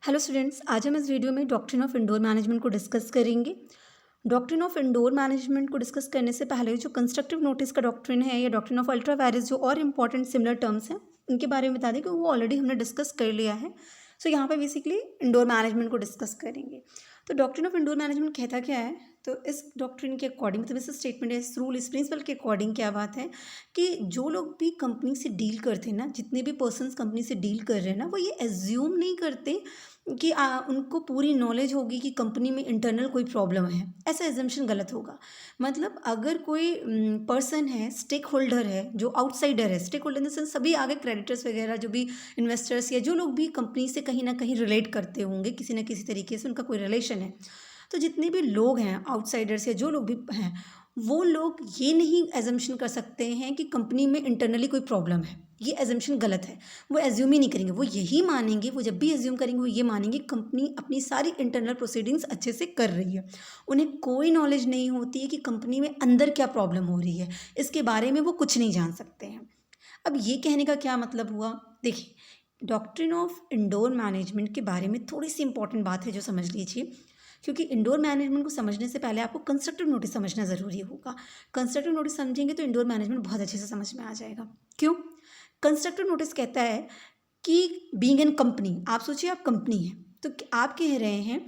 Hello students, आज हम इस वीडियो में डॉक्ट्रिन ऑफ इंडोर मैनेजमेंट को डिस्कस करेंगे। डॉक्ट्रिन ऑफ इंडोर मैनेजमेंट को डिस्कस करने से पहले जो कंस्ट्रक्टिव नोटिस का डॉक्ट्रिन है या डॉक्ट्रिन ऑफ अल्ट्रा वायरस जो और इंपॉर्टेंट सिमिलर टर्म्स हैं उनके बारे में बता दें कि वो ऑलरेडी हमने डिस्कस कर लिया है। सो यहाँ पे बेसिकली इंडोर मैनेजमेंट को डिस्कस करेंगे। तो डॉक्ट्रिन ऑफ इंडोर मैनेजमेंट कहता क्या है, तो इस डॉक्ट्रिन के अकॉर्डिंग मतलब इस स्टेटमेंट है, इस रूल, इस प्रिंसिपल के अकॉर्डिंग क्या बात है कि जो लोग भी कंपनी से डील करते हैं ना, जितने भी पर्सन्स कंपनी से डील कर रहे हैं ना, वो ये एज्यूम नहीं करते कि उनको पूरी नॉलेज होगी कि कंपनी में इंटरनल कोई प्रॉब्लम है। ऐसा एजम्पशन गलत होगा। मतलब अगर कोई पर्सन है, स्टेक होल्डर है, जो आउटसाइडर है, stakeholder in the sense सभी आगे क्रेडिटर्स वगैरह जो भी इन्वेस्टर्स या जो लोग भी कंपनी से कहीं ना कहीं रिलेट करते होंगे, किसी ना किसी तरीके से उनका कोई रिलेशन है, तो जितने भी लोग हैं आउटसाइडर्स या जो लोग भी हैं, वो लोग ये नहीं एजम्पशन कर सकते हैं कि कंपनी में इंटरनली कोई प्रॉब्लम है। ये एजम्पशन गलत है। वो एज्यूम ही नहीं करेंगे, वो यही मानेंगे, वो जब भी एज्यूम करेंगे वो ये मानेंगे कंपनी अपनी सारी इंटरनल प्रोसीडिंग्स अच्छे से कर रही है। उन्हें कोई नॉलेज नहीं होती है कि कंपनी में अंदर क्या प्रॉब्लम हो रही है, इसके बारे में वो कुछ नहीं जान सकते हैं। अब ये कहने का क्या मतलब हुआ, देखिए डॉक्ट्रिन ऑफ इंडोर मैनेजमेंट के बारे में थोड़ी सी इंपॉर्टेंट बात है जो समझ लीजिए, क्योंकि इंडोर मैनेजमेंट को समझने से पहले आपको कंस्ट्रक्टिव नोटिस समझना ज़रूरी होगा। कंस्ट्रक्टिव नोटिस समझेंगे तो इंडोर मैनेजमेंट बहुत अच्छे से समझ में आ जाएगा। क्यों? कंस्ट्रक्टिव नोटिस कहता है कि बीइंग एन कंपनी, आप सोचिए आप कंपनी हैं, तो आप कह रहे हैं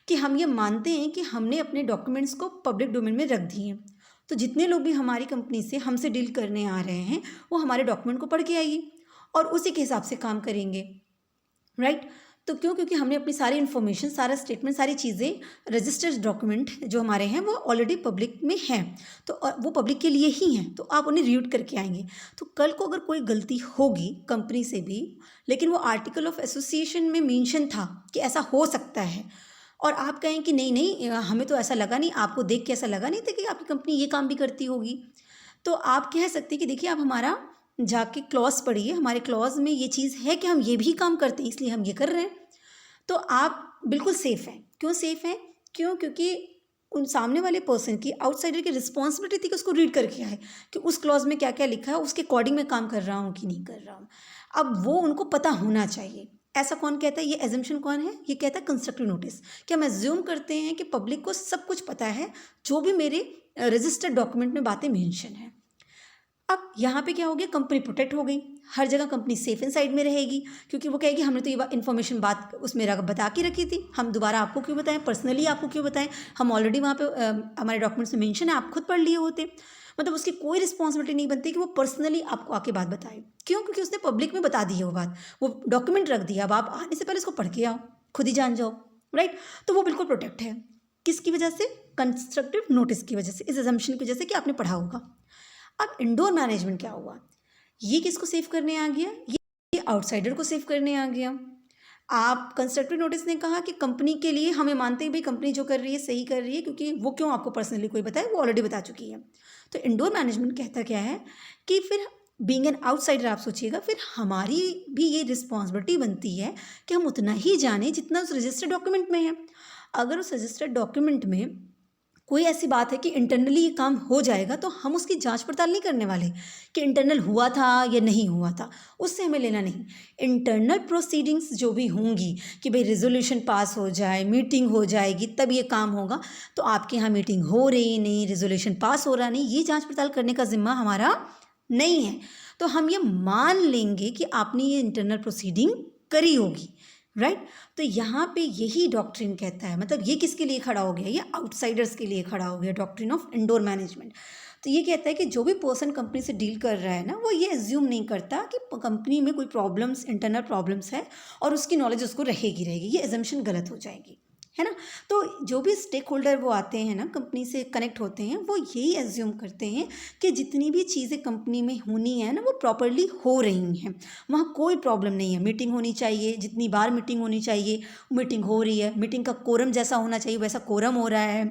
कि हम ये मानते हैं कि हमने अपने डॉक्यूमेंट्स को पब्लिक डोमेन में रख दिए, तो जितने लोग भी हमारी कंपनी से हमसे डील करने आ रहे हैं वो हमारे डॉक्यूमेंट को पढ़ के आइए और उसी के हिसाब से काम करेंगे, राइट। तो क्यों? क्योंकि हमने अपनी सारी इन्फॉर्मेशन, सारा स्टेटमेंट, सारी चीज़ें, रजिस्टर्ड डॉक्यूमेंट जो हमारे हैं वो ऑलरेडी पब्लिक में हैं, तो वो पब्लिक के लिए ही हैं, तो आप उन्हें रीड करके आएंगे। तो कल को अगर कोई गलती होगी कंपनी से भी, लेकिन वो आर्टिकल ऑफ एसोसिएशन में मेंशन था कि ऐसा हो सकता है, और आप कहें कि नहीं नहीं हमें तो ऐसा लगा नहीं, आपको देख के ऐसा लगा नहीं था कि आपकी कंपनी ये काम भी करती होगी, तो आप कह सकते हैं कि देखिए आप हमारा जाके क्लॉज पढ़िए, हमारे क्लॉज में ये चीज़ है कि हम ये भी काम करते हैं इसलिए हम ये कर रहे हैं, तो आप बिल्कुल सेफ़ हैं। क्यों सेफ़ हैं? क्यों? क्योंकि उन सामने वाले पर्सन की, आउटसाइडर की रिस्पॉन्सिबिलिटी थी कि उसको रीड करके आए कि उस क्लॉज में क्या क्या लिखा है, उसके अकॉर्डिंग मैं काम कर रहा हूँ कि नहीं कर रहा हूँ। अब वो उनको पता होना चाहिए। ऐसा कौन कहता है? ये एजम्पशन कौन है? ये कहता है कंस्ट्रक्टिव नोटिस, कि हम एज्यूम करते हैं कि पब्लिक को सब कुछ पता है जो भी मेरे रजिस्टर्ड डॉक्यूमेंट में बातें मेंशन है। अब यहाँ पे क्या हो गया, कंपनी प्रोटेक्ट हो गई, हर जगह कंपनी सेफ इन साइड में रहेगी, क्योंकि वो कहेगी हमने तो ये इन्फॉर्मेशन बात उसमें बता के रखी थी, हम दोबारा आपको क्यों बताएं, पर्सनली आपको क्यों बताएं, हम ऑलरेडी वहाँ पे हमारे डॉक्यूमेंट्स में मेंशन है, आप खुद पढ़ लिए होते। मतलब उसकी कोई रिस्पॉन्सिबिलिटी नहीं बनती कि वो पर्सनली आपको आके बात बताए। क्यों? क्योंकि उसने पब्लिक में बता दी है वो बात, वो डॉक्यूमेंट रख दिया, अब आप आने से पहले इसको पढ़ के आओ, खुद ही जान जाओ, राइट। तो वो बिल्कुल प्रोटेक्ट है। किसकी वजह से? कंस्ट्रक्टिव नोटिस की वजह से, इस एजम्पशन की वजह से कि आपने पढ़ा होगा। अब इंडोर मैनेजमेंट क्या हुआ, ये किसको सेव करने आ गया? ये आउटसाइडर को सेव करने आ गया। आप कंस्ट्रक्टिव नोटिस ने कहा कि कंपनी के लिए हमें मानते हैं भाई कंपनी जो कर रही है सही कर रही है, क्योंकि वो क्यों आपको पर्सनली कोई बताए, वो ऑलरेडी बता चुकी है। तो इंडोर मैनेजमेंट कहता क्या है कि फिर बीइंग एन आउटसाइडर, आप सोचिएगा, फिर हमारी भी ये रिस्पॉन्सिबिलिटी बनती है कि हम उतना ही जानें जितना उस रजिस्टर्ड डॉक्यूमेंट में है। अगर उस रजिस्टर्ड डॉक्यूमेंट में कोई ऐसी बात है कि इंटरनली ये काम हो जाएगा, तो हम उसकी जांच पड़ताल नहीं करने वाले कि इंटरनल हुआ था या नहीं हुआ था, उससे हमें लेना नहीं। इंटरनल प्रोसीडिंग्स जो भी होंगी कि भाई रेजोल्यूशन पास हो जाए, मीटिंग हो जाएगी, तब ये काम होगा, तो आपके यहाँ मीटिंग हो रही नहीं, रेजोल्यूशन पास हो रहा नहीं, ये जाँच पड़ताल करने का जिम्मा हमारा नहीं है। तो हम ये मान लेंगे कि आपने ये इंटरनल प्रोसीडिंग करी होगी, राइट। तो यहाँ पे यही डॉक्ट्रिन कहता है, मतलब ये किसके लिए खड़ा हो गया? ये आउटसाइडर्स के लिए खड़ा हो गया, डॉक्ट्रिन ऑफ इंडोर मैनेजमेंट। तो ये कहता है कि जो भी पर्सन कंपनी से डील कर रहा है ना, वो ये एज्यूम नहीं करता कि कंपनी में कोई प्रॉब्लम्स, इंटरनल प्रॉब्लम्स है और उसकी नॉलेज उसको रहेगी, ये एजम्पशन गलत हो जाएगी, है ना। तो जो भी स्टेक होल्डर वो आते हैं ना, कंपनी से कनेक्ट होते हैं, वो यही एज्यूम करते हैं कि जितनी भी चीज़ें कंपनी में होनी है ना, वो प्रॉपरली हो रही हैं, वहाँ कोई प्रॉब्लम नहीं है। मीटिंग होनी चाहिए, जितनी बार मीटिंग होनी चाहिए मीटिंग हो रही है, मीटिंग का कोरम जैसा होना चाहिए वैसा कोरम हो रहा है,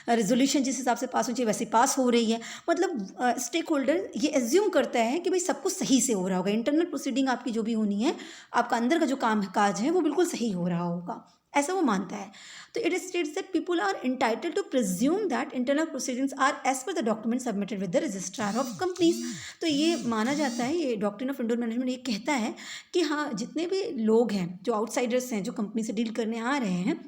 रेजोल्यूशन जिस हिसाब से पास होनी चाहिए वैसे पास हो रही है। मतलब स्टेक होल्डर ये एज्यूम करता है कि भाई सब कुछ सही से हो रहा होगा, इंटरनल प्रोसीडिंग आपकी जो भी होनी है, आपका अंदर का जो काम काज है वो बिल्कुल सही हो रहा होगा, ऐसा वो मानता है। तो it states that people are entitled to presume that internal proceedings are as per the document submitted with the registrar of companies. तो ये माना जाता है, ये डॉक्ट्रिन ऑफ इंडोर मैनेजमेंट ये कहता है कि हाँ, जितने भी लोग हैं जो आउटसाइडर्स हैं, जो कंपनी से डील करने आ रहे हैं,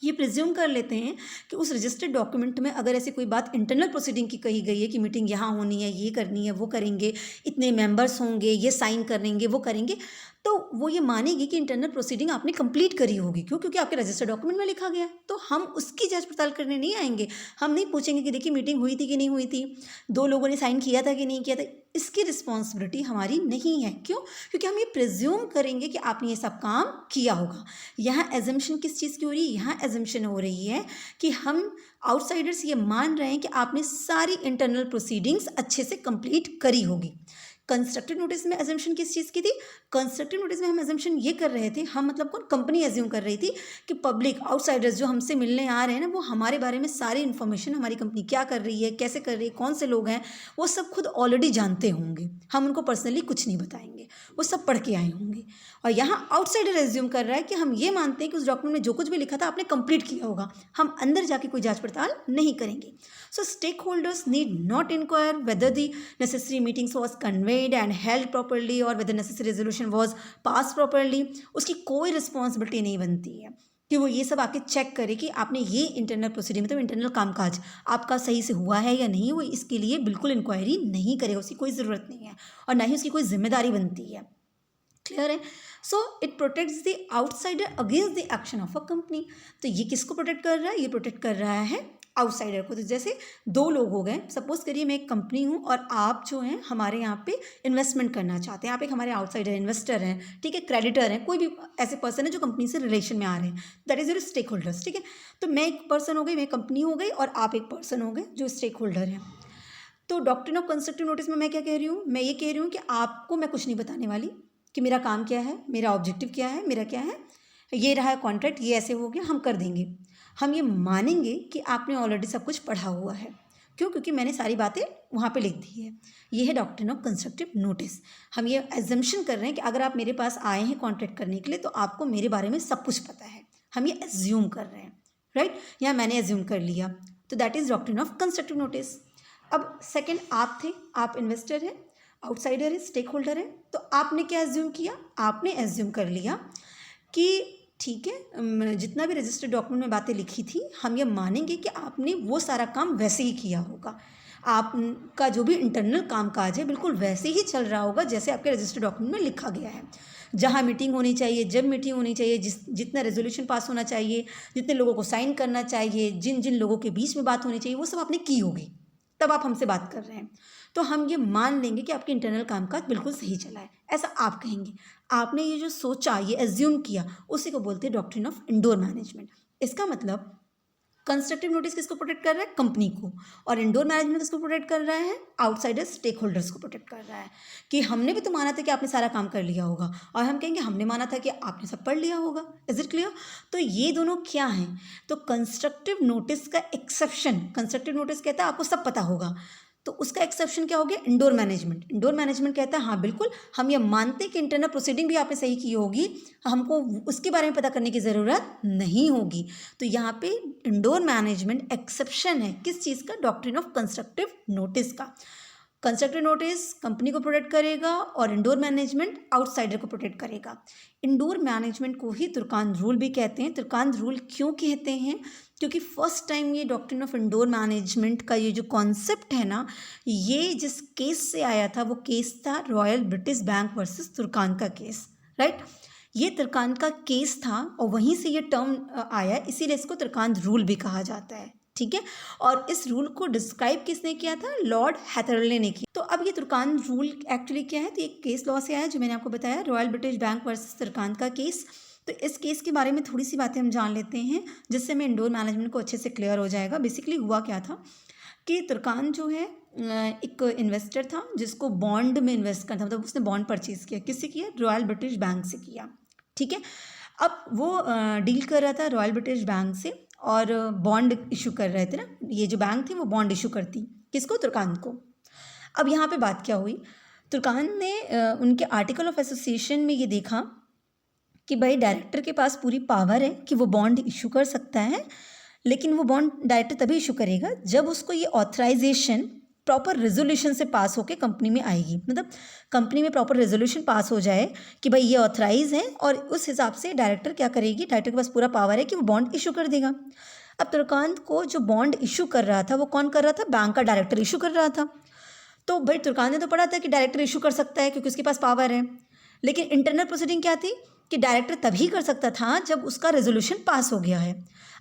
ये प्रिज्यूम कर लेते हैं कि उस रजिस्टर्ड डॉक्यूमेंट में अगर ऐसी कोई बात इंटरनल प्रोसीडिंग की कही गई है कि मीटिंग यहाँ होनी है, ये करनी है, वो करेंगे, इतने मेंबर्स होंगे, ये साइन करेंगे, वो करेंगे, तो वो ये मानेगी कि इंटरनल प्रोसीडिंग आपने कंप्लीट करी होगी। क्यों? क्योंकि आपके रजिस्टर्ड डॉक्यूमेंट में लिखा गया है। तो हम उसकी जांच पड़ताल करने नहीं आएंगे। हम नहीं पूछेंगे कि देखिए मीटिंग हुई थी कि नहीं हुई थी, 2 लोगों ने साइन किया था कि नहीं किया था। इसकी रिस्पॉन्सिबिलिटी हमारी नहीं है। क्यों? क्योंकि हम ये प्रिज्यूम करेंगे कि आपने ये सब काम किया होगा। यहाँ एजम्पशन किस चीज़ की हो रही है? यहाँ एजम्पशन हो रही है कि हम आउटसाइडर्स ये मान रहे हैं कि आपने सारी इंटरनल प्रोसीडिंग्स अच्छे से कंप्लीट करी होगी। कंस्ट्रक्टिव नोटिस में एजम्पशन किस चीज़ की थी? कंस्ट्रक्टिव नोटिस में हम एजम्पशन ये कर रहे थे, हम मतलब कौन, कंपनी एज्यूम कर रही थी कि पब्लिक आउटसाइडर्स जो हमसे मिलने आ रहे हैं ना, वो हमारे बारे में सारी इन्फॉर्मेशन, हमारी कंपनी क्या कर रही है, कैसे कर रही है, कौन से लोग हैं, वो सब खुद ऑलरेडी जानते होंगे। हम उनको पर्सनली कुछ नहीं बताएंगे, वो सब पढ़ के आए होंगे। और यहाँ आउटसाइडर एज्यूम कर रहा है कि हम ये मानते हैं कि उस डॉक्यूमेंट में जो कुछ भी लिखा था आपने कंप्लीट किया होगा, हम अंदर जाके कोई जांच पड़ताल नहीं करेंगे। So stakeholders need not inquire whether the necessary meetings was convened and held properly और whether necessary resolution was pass properly. उसकी कोई रिस्पॉन्सिबिलिटी नहीं बनती है कि वो ये सब आके चेक करे कि आपने ये इंटरनल प्रोसीडिंग, मतलब इंटरनल कामकाज आपका सही से हुआ है या नहीं। वो इसके लिए बिल्कुल इंक्वायरी नहीं करेगा, उसकी कोई ज़रूरत नहीं है और ना ही उसकी कोई जिम्मेदारी बनती है। क्लियर है? So it protects the outsider against the action of a company. तो ये किसको प्रोटेक्ट कर रहा है? ये प्रोटेक्ट कर रहा है आउटसाइडर को। तो जैसे 2 लोग हो गए, सपोज करिए मैं एक कंपनी हूँ और आप जो हैं हमारे यहाँ पे इन्वेस्टमेंट करना चाहते हैं, आप एक हमारे आउटसाइडर इन्वेस्टर हैं, ठीक है, क्रेडिटर हैं, कोई भी ऐसे पर्सन है जो कंपनी से रिलेशन में आ रहे हैं, that is your stakeholders. ठीक है, तो मैं एक पर्सन हो गई, मैं कंपनी हो गई और आप एक पर्सन हो गए जो स्टेक होल्डर हैं। तो डॉक्ट्रिन ऑफ कंस्ट्रक्टिव नोटिस में मैं क्या कह रही हूँ? मैं ये कह रही हूँ कि आपको मैं कुछ नहीं बताने वाली कि मेरा काम क्या है, मेरा ऑब्जेक्टिव क्या है, मेरा क्या है, ये रहा है कॉन्ट्रैक्ट, ये ऐसे हो गया, हम कर देंगे। हम ये मानेंगे कि आपने ऑलरेडी सब कुछ पढ़ा हुआ है। क्यों? क्योंकि मैंने सारी बातें वहाँ पे लिख दी है। ये है डॉक्ट्रिन ऑफ कंस्ट्रक्टिव नोटिस। हम ये एजम्पशन कर रहे हैं कि अगर आप मेरे पास आए हैं कॉन्ट्रैक्ट करने के लिए तो आपको मेरे बारे में सब कुछ पता है। हम ये एज्यूम कर रहे हैं, राइट? या मैंने एज्यूम कर लिया, तो that is doctrine of constructive notice. अब सेकेंड, आप थे, आप इन्वेस्टर हैं, आउटसाइडर है, स्टेक होल्डर है, तो आपने क्या एज्यूम किया? आपने एज्यूम कर लिया कि ठीक है, जितना भी रजिस्टर्ड डॉक्यूमेंट में बातें लिखी थी, हम ये मानेंगे कि आपने वो सारा काम वैसे ही किया होगा। आपका जो भी इंटरनल कामकाज है बिल्कुल वैसे ही चल रहा होगा जैसे आपके रजिस्टर्ड डॉक्यूमेंट में लिखा गया है। जहाँ मीटिंग होनी चाहिए, जब मीटिंग होनी चाहिए, जितना रेजोल्यूशन पास होना चाहिए, जितने लोगों को साइन करना चाहिए, जिन जिन लोगों के बीच में बात होनी चाहिए, वो सब आपने की होगी, तब आप हमसे बात कर रहे हैं। तो हम ये मान लेंगे कि आपके इंटरनल कामकाज बिल्कुल सही चला है, ऐसा आप कहेंगे। आपने ये जो सोचा, ये एज्यूम किया, उसी को बोलते हैं डॉक्ट्रिन ऑफ इंडोर मैनेजमेंट। इसका मतलब कंस्ट्रक्टिव नोटिस किसको प्रोटेक्ट कर रहा है? कंपनी को। और इंडोर मैनेजमेंट किसको प्रोटेक्ट कर रहा है? आउटसाइडर स्टेक होल्डर्स को प्रोटेक्ट कर रहा है कि हमने भी तो माना था कि आपने सारा काम कर लिया होगा, और हम कहेंगे हमने माना था कि आपने सब पढ़ लिया होगा। Is it clear? तो ये दोनों क्या हैं? तो कंस्ट्रक्टिव नोटिस का एक्सेप्शन, कंस्ट्रक्टिव नोटिस कहता है आपको सब पता होगा, तो उसका एक्सेप्शन क्या हो गया? Indoor management. इंडोर मैनेजमेंट कहता है हाँ बिल्कुल, हम ये मानते हैं कि इंटरनल प्रोसीडिंग भी आपने सही की होगी, हमको उसके बारे में पता करने की ज़रूरत नहीं होगी। तो यहाँ पे इंडोर मैनेजमेंट एक्सेप्शन है किस चीज़ का? डॉक्ट्रिन ऑफ कंस्ट्रक्टिव नोटिस का। कंस्ट्रक्टिव नोटिस कंपनी को प्रोटेक्ट करेगा और इंडोर मैनेजमेंट आउटसाइडर को प्रोटेक्ट करेगा। इंडोर मैनेजमेंट को ही तुर्कान रूल भी कहते हैं। तुर्कान रूल क्यों कहते हैं? क्योंकि फर्स्ट टाइम ये डॉक्ट्रिन ऑफ इंडोर मैनेजमेंट का ये जो कॉन्सेप्ट है ना, ये जिस केस से आया था वो केस था royal British bank versus Turkan का केस, राइट? ये तुर्कान का केस था और वहीं से ये टर्म आया, इसीलिए इसको तुर्कान रूल भी कहा जाता है। ठीक है, और इस रूल को डिस्क्राइब किसने किया था? लॉर्ड हैथरले ने किया। तो अब ये तुर्कान रूल एक्चुअली क्या है? तो एक केस लॉ से आया जो मैंने आपको बताया, royal British bank versus Turkan का केस। तो इस केस के बारे में थोड़ी सी बातें हम जान लेते हैं जिससे हमें इंडोर मैनेजमेंट को अच्छे से क्लियर हो जाएगा। बेसिकली हुआ क्या था कि तुर्कान जो है एक इन्वेस्टर था जिसको बॉन्ड में इन्वेस्ट करना था, मतलब उसने बॉन्ड परचेज किया। किससे किया? रॉयल ब्रिटिश बैंक से किया। ठीक है, अब वो डील कर रहा था रॉयल ब्रिटिश बैंक से और बॉन्ड इशू कर रहे थे ना, ये जो बैंक थी वो बॉन्ड इशू करती किसको? तुर्कान को। अब यहाँ पे बात क्या हुई? तुर्कान ने उनके आर्टिकल ऑफ एसोसिएशन में ये देखा कि भाई डायरेक्टर के पास पूरी पावर है कि वो बॉन्ड इशू कर सकता है, लेकिन वो बॉन्ड डायरेक्टर तभी इशू करेगा जब उसको ये ऑथराइजेशन प्रॉपर रेजोल्यूशन से पास होकर कंपनी में आएगी। मतलब कंपनी में प्रॉपर रेजोल्यूशन पास हो जाए कि भाई ये ऑथराइज है, और उस हिसाब से डायरेक्टर क्या करेगी, डायरेक्टर के पास पूरा पावर है कि वो बॉन्ड इशू कर देगा। अब तुर्कांत को जो बॉन्ड इशू कर रहा था वो कौन कर रहा था, बैंक का डायरेक्टर इशू कर रहा था। तो भाई तुर्कांत ने तो पढ़ा था कि डायरेक्टर इशू कर सकता है क्योंकि उसके पास पावर है, लेकिन इंटरनल प्रोसीडिंग क्या थी कि डायरेक्टर तभी कर सकता था जब उसका रेजोल्यूशन पास हो गया है।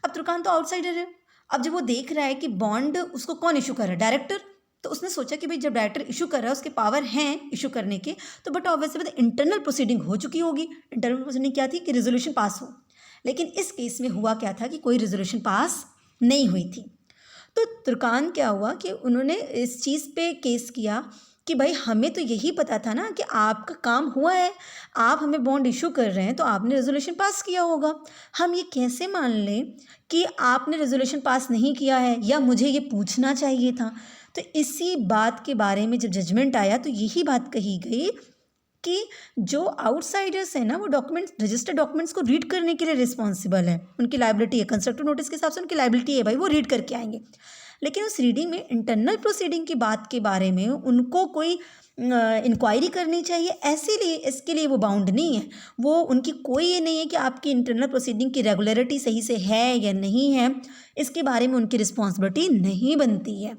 अब तुर्कांत तो आउटसाइडर है। अब जब वो देख रहा है कि बॉन्ड उसको कौन इशू कर रहा है, डायरेक्टर, तो उसने सोचा कि भाई जब डायरेक्टर इशू कर रहा है उसके पावर हैं इशू करने के, तो बट ऑब्वियसली इंटरनल प्रोसीडिंग हो चुकी होगी। इंटरनल प्रोसीडिंग क्या थी कि रेजोल्यूशन पास हो, लेकिन इस केस में हुआ क्या था कि कोई रेजोल्यूशन पास नहीं हुई थी। तो तुर्कान क्या हुआ कि उन्होंने इस चीज़ पे केस किया कि भाई हमें तो यही पता था ना कि आपका काम हुआ है, आप हमें बॉन्ड इशू कर रहे हैं तो आपने रेजोल्यूशन पास किया होगा, हम ये कैसे मान लें कि आपने रेजोल्यूशन पास नहीं किया है, या मुझे ये पूछना चाहिए था। तो इसी बात के बारे में जब जजमेंट आया तो यही बात कही गई कि जो आउटसाइडर्स हैं ना वो डॉक्यूमेंट्स, रजिस्टर्ड डॉक्यूमेंट्स को रीड करने के लिए रिस्पॉन्सिबल है, उनकी लाइबिलिटी है, कंस्ट्रक्टिव नोटिस के हिसाब से उनकी लाइबिलिटी है भाई, वो रीड करके आएंगे। लेकिन उस रीडिंग में इंटरनल प्रोसीडिंग की बात के बारे में उनको कोई इंक्वायरी करनी चाहिए, ऐसे लिए इसके लिए वो बाउंड नहीं है। वो उनकी कोई ये नहीं है कि आपकी इंटरनल प्रोसीडिंग की रेगुलरिटी सही से है या नहीं है, इसके बारे में उनकी रिस्पॉन्सिबिलिटी नहीं बनती है।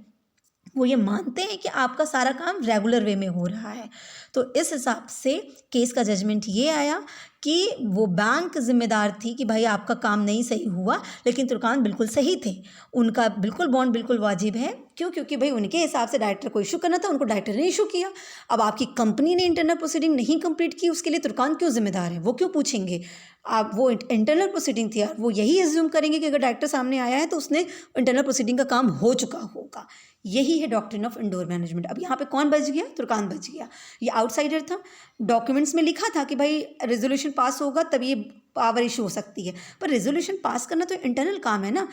वो ये मानते हैं कि आपका सारा काम रेगुलर वे में हो रहा है। तो इस हिसाब से केस का जजमेंट ये आया कि वो बैंक जिम्मेदार थी कि भाई आपका काम नहीं सही हुआ, लेकिन तुर्कान बिल्कुल सही थे, उनका बिल्कुल बॉन्ड बिल्कुल वाजिब है। क्यों? क्योंकि भाई उनके हिसाब से डायरेक्टर को इशू करना था, उनको डायरेक्टर ने इशू किया। अब आपकी कंपनी ने इंटरनल प्रोसीडिंग नहीं कंप्लीट की, उसके लिए तुर्कान क्यों जिम्मेदार है, वो क्यों पूछेंगे। आप वो इंटरनल प्रोसीडिंग थी यार, वो यही एज्यूम करेंगे कि अगर डायरेक्टर सामने आया है तो उसने इंटरनल प्रोसीडिंग का काम हो चुका होगा। यही है डॉक्ट्रिन ऑफ इंडोर मैनेजमेंट। अब यहाँ पे कौन बच गया, तुर्कान बच गया। ये आउटसाइडर था, डॉक्यूमेंट्स में लिखा था कि भाई रेजोल्यूशन पास होगा तब ये पावर इशू हो सकती है, पर रेजोल्यूशन पास करना तो इंटरनल काम है ना।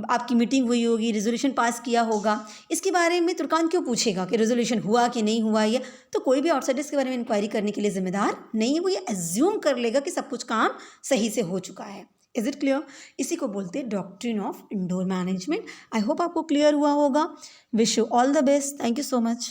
आपकी मीटिंग हुई होगी, रेजोल्यूशन पास किया होगा, इसके बारे में तुर्कान क्यों पूछेगा कि रेजोल्यूशन हुआ कि नहीं हुआ। ये तो कोई भी आउटसाइडर इसके बारे में इंक्वायरी करने के लिए जिम्मेदार नहीं है, वो ये एज्यूम कर लेगा कि सब कुछ काम सही से हो चुका है। Is it clear? इसी को बोलते हैं doctrine of indoor management. I hope आपको क्लियर हुआ होगा। Wish you all the best. Thank you so much.